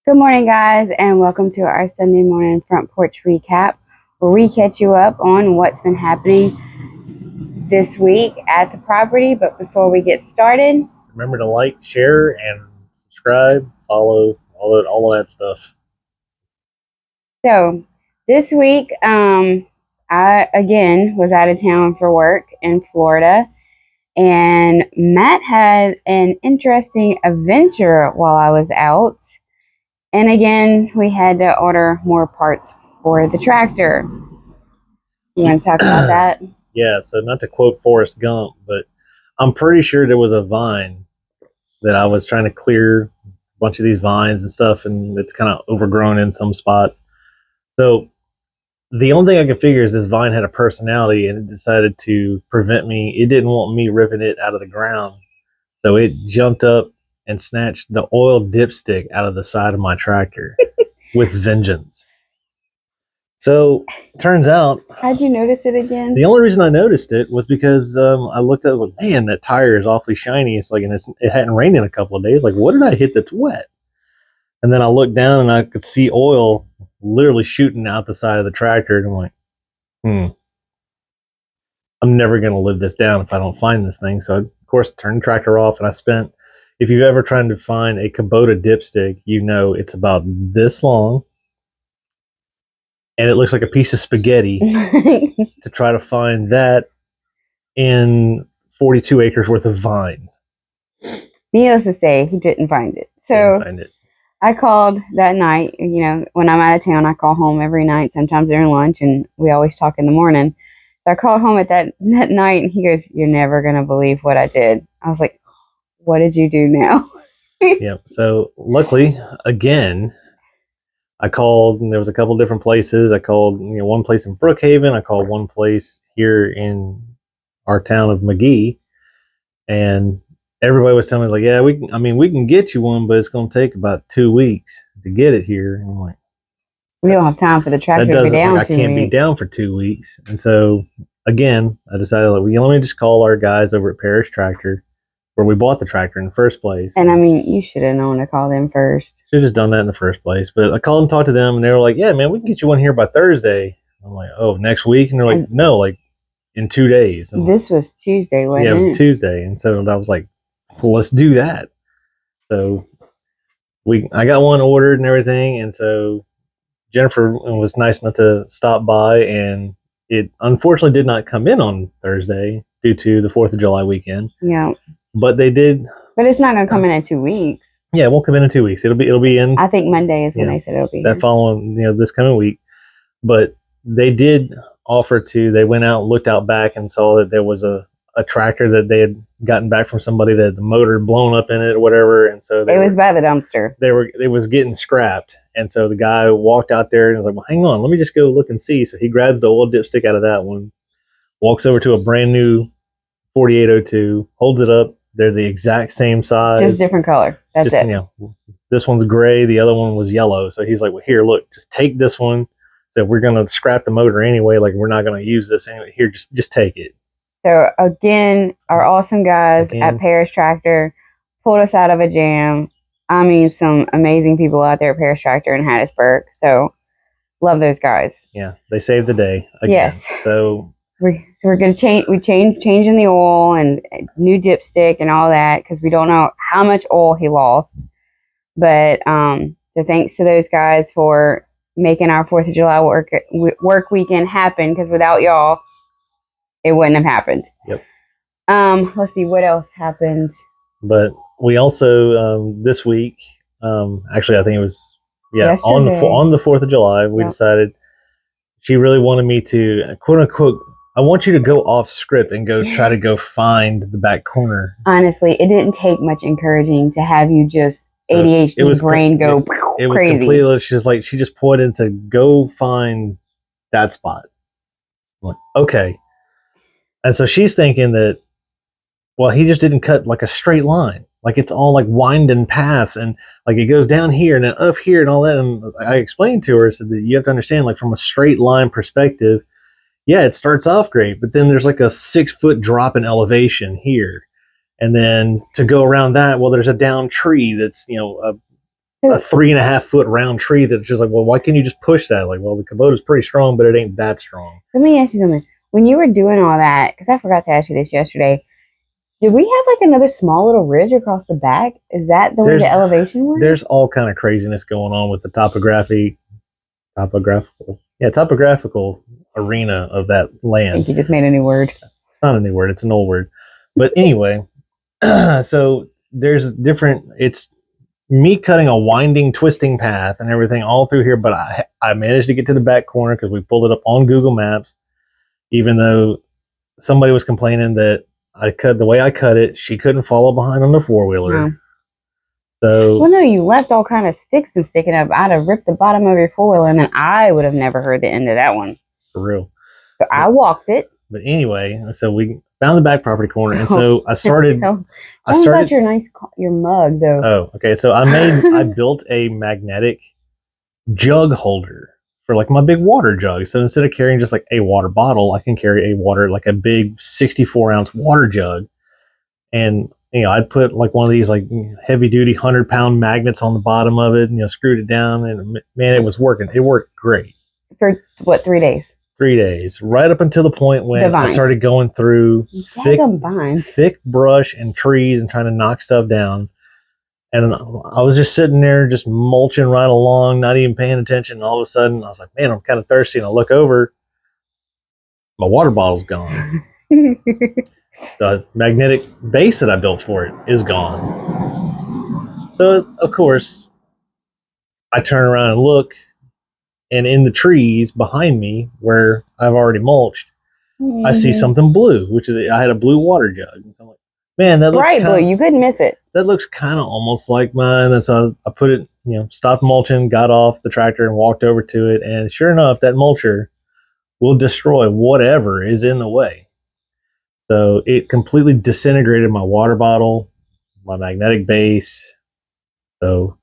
Good morning, guys, and welcome to our Sunday morning front porch recap, where we catch you up on what's been happening this week at the property. But before we get started, remember to like, share, and subscribe, follow, all of that stuff. so this week, I again was out of town for work in Florida, and Matt had an interesting adventure while I was out. And again, we had to order more parts for the tractor. You want to talk about that? Yeah, so not to quote Forrest Gump, but I'm pretty sure there was a vine that I was trying to clear a bunch of these vines and stuff, and it's kind of overgrown in some spots. So the only thing I could figure is this vine had a personality and it decided to prevent me. It didn't want me ripping it out of the ground. So it jumped up and snatched the oil dipstick out of the side of my tractor with vengeance. So turns out, How'd you notice it again? the only reason I noticed it was because I looked at it, I was like, man, that tire is awfully shiny. It's like, and it hadn't rained in a couple of days. Like, what did I hit that's wet? And then I looked down and I could see oil literally shooting out the side of the tractor. And I'm like, I'm never going to live this down if I don't find this thing. So, of course, turned the tractor off. And I spent, if you've ever tried to find a Kubota dipstick, you know it's about this long. And it looks like a piece of spaghetti to try to find that in 42 acres worth of vines. Needless to say, he didn't find it. So I called that night. You know, when I'm out of town, I call home every night, sometimes during lunch, and we always talk in the morning. So I called home at that night, and he goes, "You're never going to believe what I did." I was like, "What did you do now?" Yep. So luckily, again, I called, and there was a couple different places. I called, one place in Brookhaven. I called one place here in our town of McGee, and everybody was telling me like, "Yeah, we can get you one, but it's going to take about 2 weeks to get it here." And I'm like, "We don't have time for the tractor to be down. I can't be down for 2 weeks." And so again, I decided like, well, let me just call our guys over at Parish Tractor, where we bought the tractor in the first place. And I mean, you should have known to call them first. Should have just done that in the first place. But I called and talked to them, and they were like, "Yeah, man, we can get you one here by Thursday." I'm like, "Oh, next week?" And they're like, "No, like in 2 days." And this was Tuesday, wasn't it? Yeah, it was Tuesday. And so I was like, well, let's do that. So I got one ordered and everything. And so Jennifer was nice enough to stop by, and it unfortunately did not come in on Thursday due to the 4th of July weekend. Yeah. But they did. But it's not going to come in 2 weeks. Yeah, it won't come in 2 weeks. It'll be in. I think Monday is when they said it'll be that here. Following, this coming week. But they did offer to. They went out, looked out back, and saw that there was a tractor that they had gotten back from somebody that the motor had blown up in it or whatever, and so it was by the dumpster. It was getting scrapped, and so the guy walked out there and was like, "Well, hang on, let me just go look and see." So he grabs the oil dipstick out of that one, walks over to a brand new 4802, holds it up. They're the exact same size, just different color. That's it. This one's gray, the other one was yellow. So he's like, "Well, here, look, just take this one. So we're gonna scrap the motor anyway. Like we're not gonna use this anyway. Here, just take it." So again, our awesome guys at Parish Tractor pulled us out of a jam. I mean, some amazing people out there at Parish Tractor in Hattiesburg. So love those guys. Yeah, they saved the day again. Yes. So we're gonna change. We changing the oil and new dipstick and all that because we don't know how much oil he lost. But so thanks to those guys for making our 4th of July work weekend happen. Because without y'all, it wouldn't have happened. Yep. Let's see what else happened. But we also this week, actually, I think it was yesterday. on the 4th of July, we decided she really wanted me to quote unquote. I want you to go off script and go try to go find the back corner. Honestly, it didn't take much encouraging to have you just ADHD brain go crazy. It was completely. She just pointed and said, "Go find that spot." I'm like, okay. And so she's thinking that, well, he just didn't cut like a straight line. Like it's all like winding paths and like it goes down here and then up here and all that. And I explained to her, said that you have to understand, like from a straight line perspective, yeah, it starts off great, but then there's like a 6-foot drop in elevation here. And then to go around that, well, there's a down tree that's, a 3.5 foot round tree that's just like, well, why can't you just push that? Like, well, the Kubota's pretty strong, but it ain't that strong. Let me ask you something. When you were doing all that, because I forgot to ask you this yesterday, did we have like another small little ridge across the back? Is that the way the elevation was? There's all kind of craziness going on with the topographical arena of that land. I think you just made a new word. It's not a new word, it's an old word. But anyway, so there's different, it's me cutting a winding, twisting path and everything all through here, but I managed to get to the back corner because we pulled it up on Google Maps, even though somebody was complaining that the way I cut it, she couldn't follow behind on the four-wheeler. No. So, well, no, you left all kind of sticks and sticking up. I'd have ripped the bottom of your four-wheeler, and then I would have never heard the end of that one. For real. So I walked it. But anyway, so we found the back property corner, and so I started. Tell about your mug though. Oh, okay. So I built a magnetic jug holder for like my big water jug. So instead of carrying just like a water bottle, I can carry like a big 64-ounce water jug, and I'd put like one of these like heavy duty 100-pound magnets on the bottom of it, and screwed it down, and man, it was working. It worked great. For what, 3 days? 3 days, right up until the point when I started going through thick brush and trees and trying to knock stuff down. And I was just sitting there, just mulching right along, not even paying attention. And all of a sudden, I was like, man, I'm kind of thirsty. And I look over, my water bottle's gone. The magnetic base that I built for it is gone. So, of course, I turn around and look, and in the trees behind me, where I've already mulched, I see something blue, which is, I had a blue water jug. And so I'm like, man, that looks bright blue. You couldn't miss it. That looks kind of almost like mine. And so I put it, stopped mulching, got off the tractor and walked over to it. And sure enough, that mulcher will destroy whatever is in the way. So it completely disintegrated my water bottle, my magnetic base. So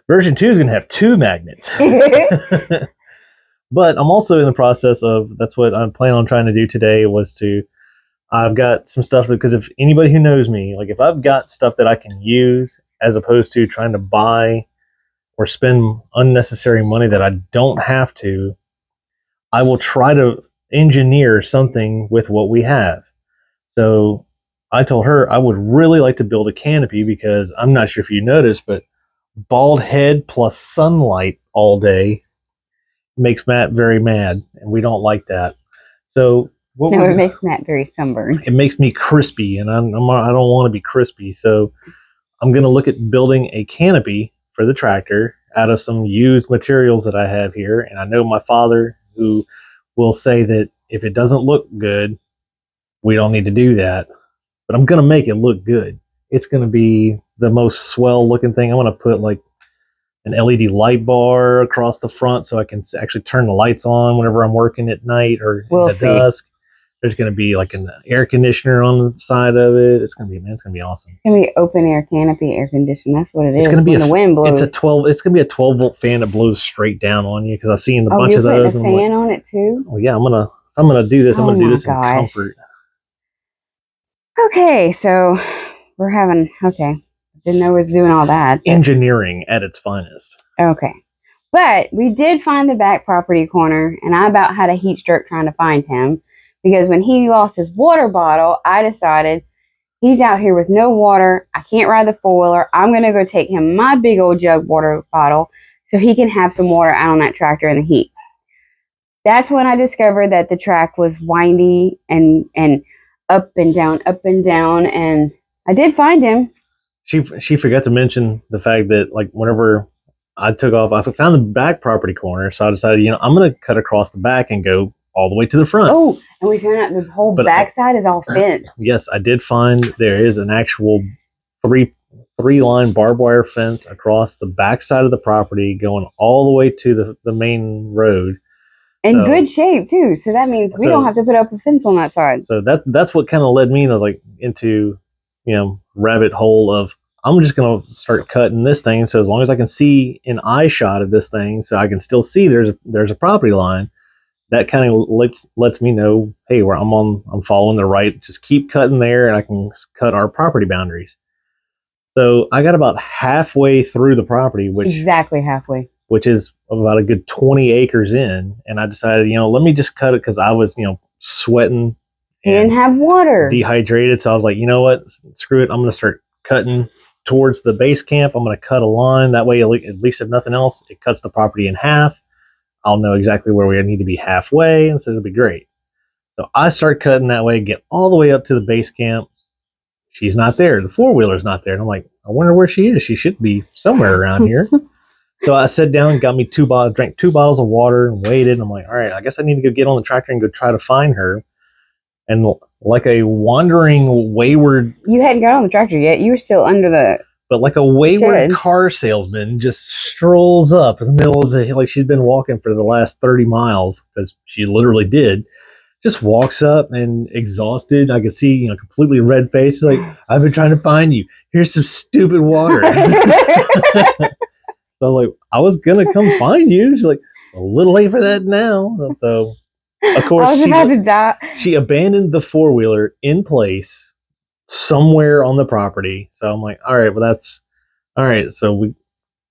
version 2 is going to have 2 magnets. But I'm also in the process of, that's what I'm planning on trying to do today, I've got some stuff because if anybody who knows me, like if I've got stuff that I can use as opposed to trying to buy or spend unnecessary money that I don't have to, I will try to engineer something with what we have. So I told her I would really like to build a canopy because I'm not sure if you noticed, but bald head plus sunlight all day makes Matt very mad, and we don't like that. So it makes Matt very sunburned. It makes me crispy, and I don't want to be crispy. So I'm going to look at building a canopy for the tractor out of some used materials that I have here. And I know my father, who will say that if it doesn't look good, we don't need to do that. But I'm going to make it look good. It's going to be the most swell looking thing. I'm going to put like an LED light bar across the front so I can actually turn the lights on whenever I'm working at night or in the dusk. There's going to be like an air conditioner on the side of it. It's going to be awesome. It's going to be open air canopy air conditioner. That's what it is. It's going to be the wind blows. It's going to be a 12-volt fan that blows straight down on you because I've seen a bunch of those. You're putting a fan on it too? Oh yeah, I'm gonna do this. I'm gonna do this in comfort. Okay, so we're having didn't know it was doing all that. Engineering at its finest. Okay. But we did find the back property corner, and I about had a heat stroke trying to find him. Because when he lost his water bottle, I decided he's out here with no water. I can't ride the four-wheeler. I'm going to go take him my big old jug water bottle so he can have some water out on that tractor in the heat. That's when I discovered that the track was windy and up and down, and I did find him. She forgot to mention the fact that like whenever I took off, I found the back property corner, so I decided, I'm going to cut across the back and go all the way to the front. Oh, and we found out the whole backside is all fenced. Yes, I did find there is an actual three-line barbed wire fence across the backside of the property going all the way to the main road. In good shape too. So that means we don't have to put up a fence on that side. So that's what kind of led me into rabbit hole of I'm just gonna start cutting this thing. So as long as I can see an eye shot of this thing, so I can still see there's a property line. That kind of lets me know, hey, where I'm following the right. Just keep cutting there, and I can cut our property boundaries. So I got about halfway through the property, Exactly halfway. which is about a good 20 acres in, and I decided, let me just cut it because I was, sweating. You didn't have water. Dehydrated, so I was like, you know what? Screw it. I'm going to start cutting towards the base camp. I'm going to cut a line. That way, at least if nothing else, it cuts the property in half. I'll know exactly where we need to be halfway, and so it'll be great. So I start cutting that way, get all the way up to the base camp. She's not there. The four-wheeler's not there. And I'm like, I wonder where she is. She should be somewhere around here. So I sat down, got me drank 2 bottles of water and waited. And I'm like, all right, I guess I need to go get on the tractor and go try to find her. And like a wandering, wayward... You hadn't got on the tractor yet. You were still under the... But like a wayward car salesman just strolls up in the middle of the... Like she'd been walking for the last 30 miles, because she literally did. Just walks up and exhausted. I could see, completely red face. She's like, I've been trying to find you. Here's some stupid water. So I was like, I was going to come find you. She's like, a little late for that now. So, of course, I was about to die. She abandoned the four-wheeler in place somewhere on the property. So I'm like, all right, well, that's all right. So we, of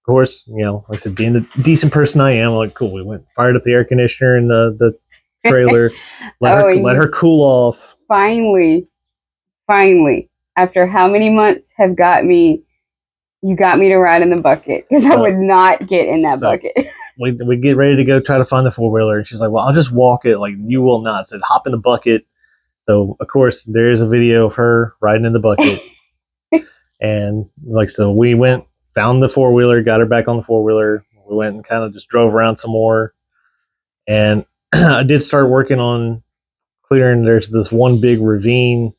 course, like I said, being the decent person I am, I'm like, cool. We fired up the air conditioner in the trailer, let her cool off. Finally, after how many months you got me to ride in the bucket, because I would not get in that bucket. We get ready to go try to find the four-wheeler, and she's like, well, I'll just walk it. Like, you will not. I said, hop in the bucket. So, of course, there is a video of her riding in the bucket. And so we went, found the four-wheeler, got her back on the four-wheeler. We went and kind of just drove around some more. And I did start working on clearing. There's this one big ravine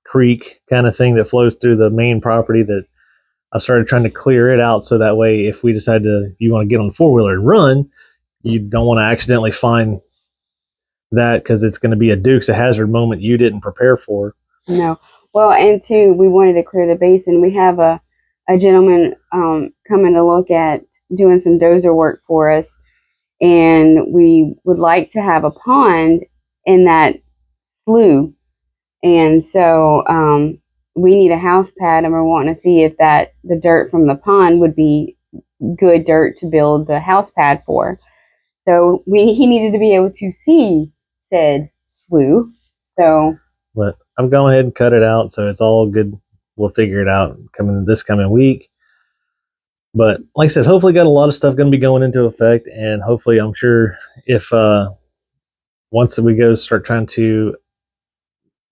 creek kind of thing that flows through the main property that I started trying to clear it out, so that way if we decide you want to get on the four-wheeler and run, you don't want to accidentally find that, because it's going to be a Dukes of Hazzard moment you didn't prepare for. No. Well, and two, we wanted to clear the basin. We have a gentleman coming to look at doing some dozer work for us, and we would like to have a pond in that slough. And so we need a house pad, and we're wanting to see if the dirt from the pond would be good dirt to build the house pad for. So he needed to be able to see said slough. So, but I'm going ahead and cut it out, so it's all good. We'll figure it out this coming week. But like I said, hopefully got a lot of stuff going to be going into effect, and hopefully, I'm sure if once we go start trying to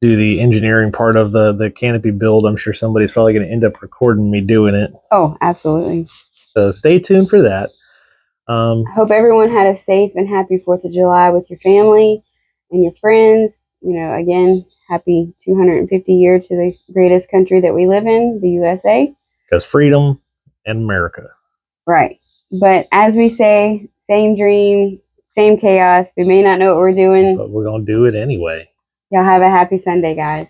do the engineering part of the canopy build, I'm sure somebody's probably going to end up recording me doing it. Oh, absolutely. So stay tuned for that. I hope everyone had a safe and happy 4th of July with your family and your friends. Again, happy 250 year to the greatest country that we live in, the USA. Because freedom and America. Right. But as we say, same dream, same chaos. We may not know what we're doing, but we're going to do it anyway. Y'all have a happy Sunday, guys.